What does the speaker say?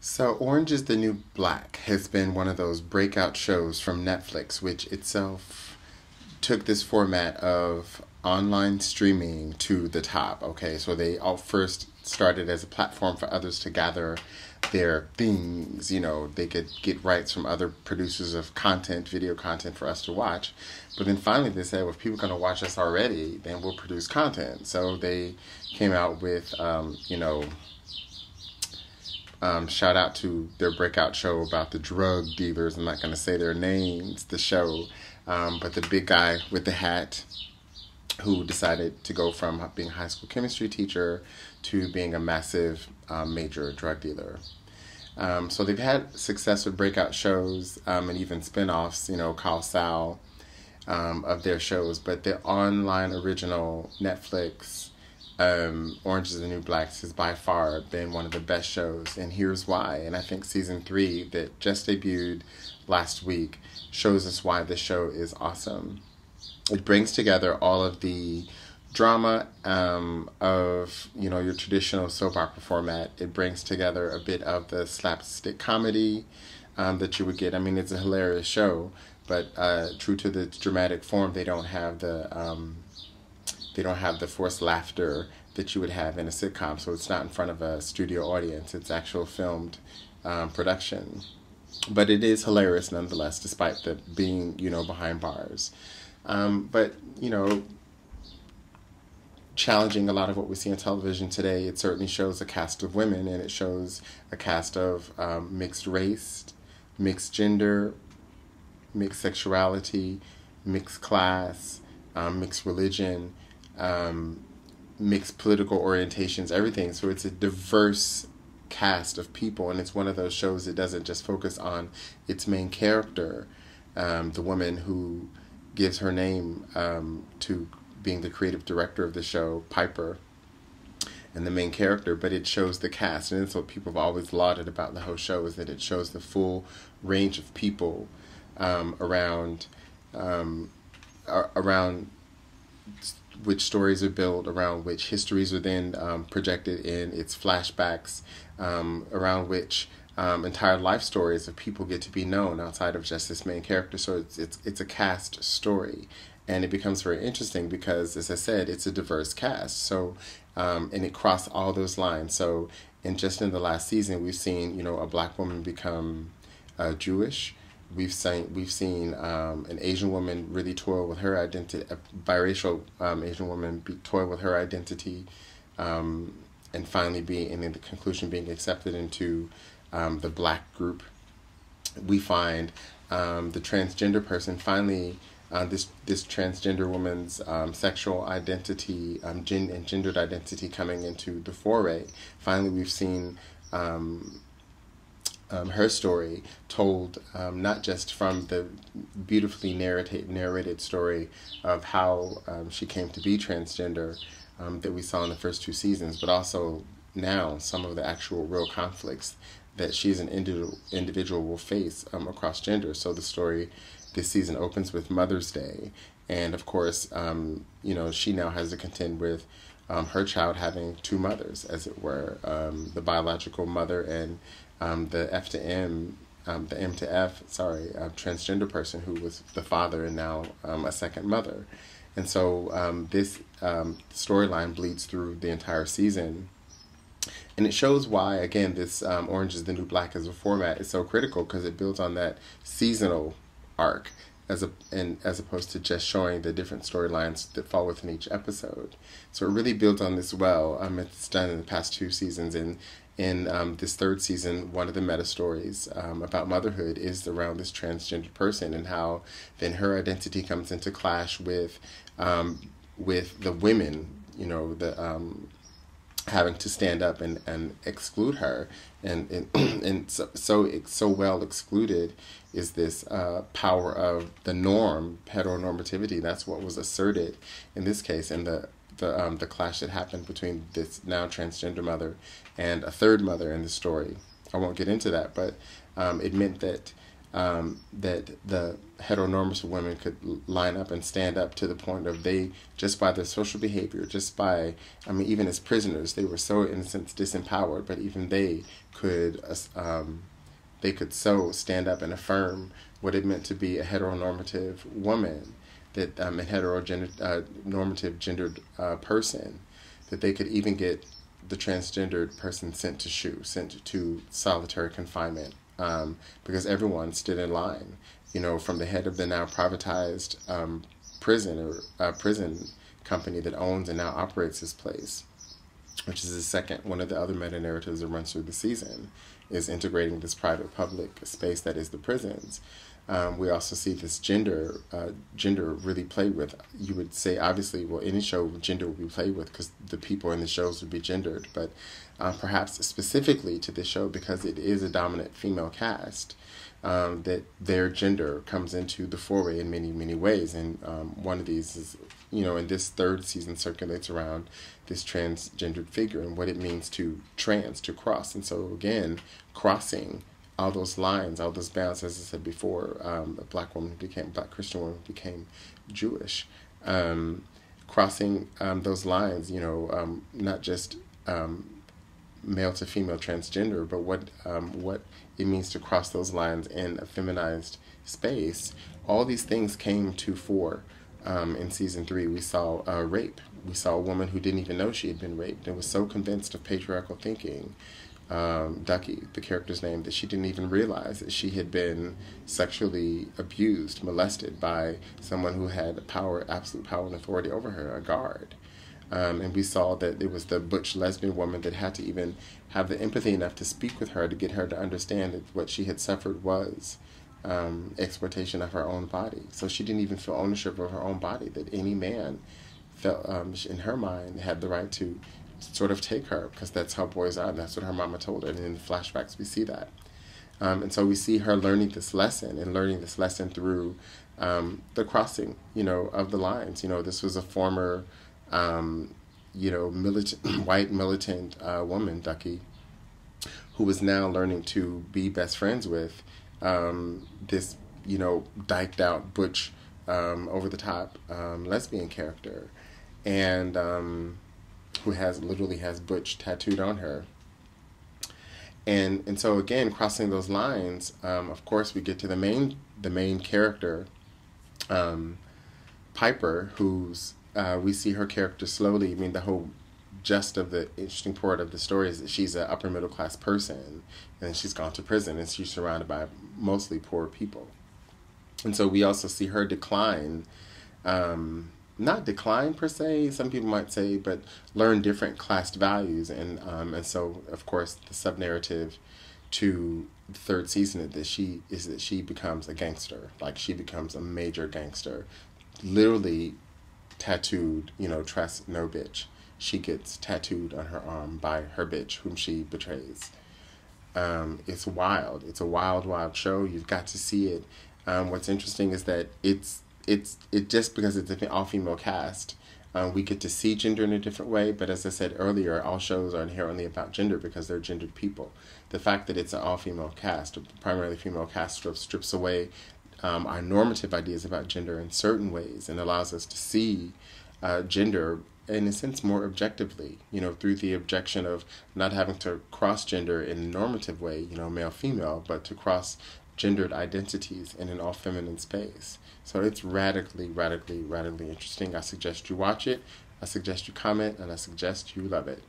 So, Orange is the New Black has been one of those breakout shows from Netflix, which itself took this format of online streaming to the top. Okay, so they all first started as a platform for others to gather their things. They could get rights from other producers of content, video content for us to watch. But then finally they said, well, if people are going to watch us already, then we'll produce content. So they came out with, shout out to their breakout show about the drug dealers. I'm not going to say their names, the show, but the big guy with the hat who decided to go from being a high school chemistry teacher to being a massive major drug dealer. So they've had success with breakout shows and even spin-offs, Carl Sal, of their shows. But the online original Netflix Orange is the New Black has by far been one of the best shows, and here's why. And I think season 3 that just debuted last week shows us why the show is awesome. It brings together all of the drama of your traditional soap opera format. It brings together a bit of the slapstick comedy that you would get. I mean, it's a hilarious show, but true to the dramatic form, they don't have the forced laughter that you would have in a sitcom. So it's not in front of a studio audience. It's actual filmed production. But it is hilarious nonetheless, despite the being, behind bars. But challenging a lot of what we see on television today, it certainly shows a cast of women, and it shows a cast of mixed race, mixed gender, mixed sexuality, mixed class, mixed religion, mixed political orientations, everything. So it's a diverse cast of people, and it's one of those shows that doesn't just focus on its main character, the woman who gives her name to being the creative director of the show, Piper, and the main character, but it shows the cast. And it's what people have always lauded about the whole show, is that it shows the full range of people around which stories are built, around which histories are then projected in its flashbacks, around which entire life stories of people get to be known outside of just this main character. So it's a cast story, and it becomes very interesting because, as I said, it's a diverse cast. So and it crossed all those lines. So in the last season, we've seen a black woman become Jewish. We've seen an Asian woman really toil with her identity, a biracial Asian woman toil with her identity, and finally in the conclusion being accepted into the black group. We find the transgender person finally, this transgender woman's sexual identity and gendered identity coming into the foray. Finally, we've seen her story told, not just from the beautifully narrated story of how she came to be transgender that we saw in the first 2 seasons, but also now some of the actual real conflicts that she as an individual will face across gender. So the story this season opens with Mother's Day, and of course, she now has to contend with her child having 2 mothers, as it were, the biological mother and the M to F, transgender person who was the father and now a second mother. And so this storyline bleeds through the entire season. And it shows why, again, this Orange is the New Black as a format is so critical, because it builds on that seasonal arc as opposed to just showing the different storylines that fall within each episode. So it really builds on this well. It's done in the past 2 seasons, and in this 3rd season, one of the meta stories about motherhood is around this transgender person, and how then her identity comes into clash with the women, having to stand up and exclude her, and so well excluded is this power of the norm, heteronormativity. That's what was asserted in this case, and the clash that happened between this now transgender mother and a 3rd mother in the story. I won't get into that, but it meant that that the heteronormative women could line up and stand up to the point of they, just by their social behavior, just by, I mean, even as prisoners, they were so, in a sense, disempowered, but even they could so stand up and affirm what it meant to be a heteronormative woman, that a heteronormative gendered person, that they could even get the transgendered person sent to solitary confinement, because everyone stood in line, from the head of the now privatized prison company that owns and now operates this place, which is the second one of the other meta narratives that runs through the season, is integrating this private public space that is the prisons. We also see this gender really played with. You would say, obviously, well, any show gender would be played with because the people in the shows would be gendered, but perhaps specifically to this show, because it is a dominant female cast, that their gender comes into the foray in many, many ways. And one of these is, in this third season circulates around this transgendered figure and what it means to cross. And so, again, crossing all those lines, all those bounds, as I said before, a black Christian woman became Jewish. Crossing those lines, not just male to female transgender, but what it means to cross those lines in a feminized space. All these things came to fore in season 3. We saw rape. We saw a woman who didn't even know she had been raped and was so convinced of patriarchal thinking, Ducky, the character's name, that she didn't even realize that she had been sexually abused, molested by someone who had absolute power and authority over her, a guard. And we saw that it was the butch lesbian woman that had to even have the empathy enough to speak with her, to get her to understand that what she had suffered was exploitation of her own body. So she didn't even feel ownership of her own body, that any man felt, in her mind, had the right to sort of take her, because that's how boys are, and that's what her mama told her. And in the flashbacks we see that. And so we see her learning this lesson through the crossing, of the lines. This was a former, white militant woman, Ducky, who was now learning to be best friends with this, dyked out, butch, over-the-top lesbian character, and who literally has butch tattooed on her. And so again, crossing those lines, of course, we get to the main character, Piper, who's we see her character slowly. I mean, the whole gist of the interesting part of the story is that she's an upper middle class person, and she's gone to prison, and she's surrounded by mostly poor people. And so we also see her decline, not decline per se, some people might say, but learn different class values. And so, of course, the sub-narrative to the third season of this is that she becomes a gangster. Like, she becomes a major gangster. Literally tattooed, trust no bitch. She gets tattooed on her arm by her bitch, whom she betrays. It's wild. It's a wild, wild show. You've got to see it. What's interesting is that it just because it's an all-female cast, we get to see gender in a different way. But as I said earlier, all shows are inherently about gender because they're gendered people. The fact that it's an all-female cast, a primarily female cast, strips away our normative ideas about gender in certain ways and allows us to see gender in a sense more objectively, through the objection of not having to cross gender in a normative way, male-female, but to cross gendered identities in an all-feminine space. So it's radically, radically, radically interesting. I suggest you watch it, I suggest you comment, and I suggest you love it.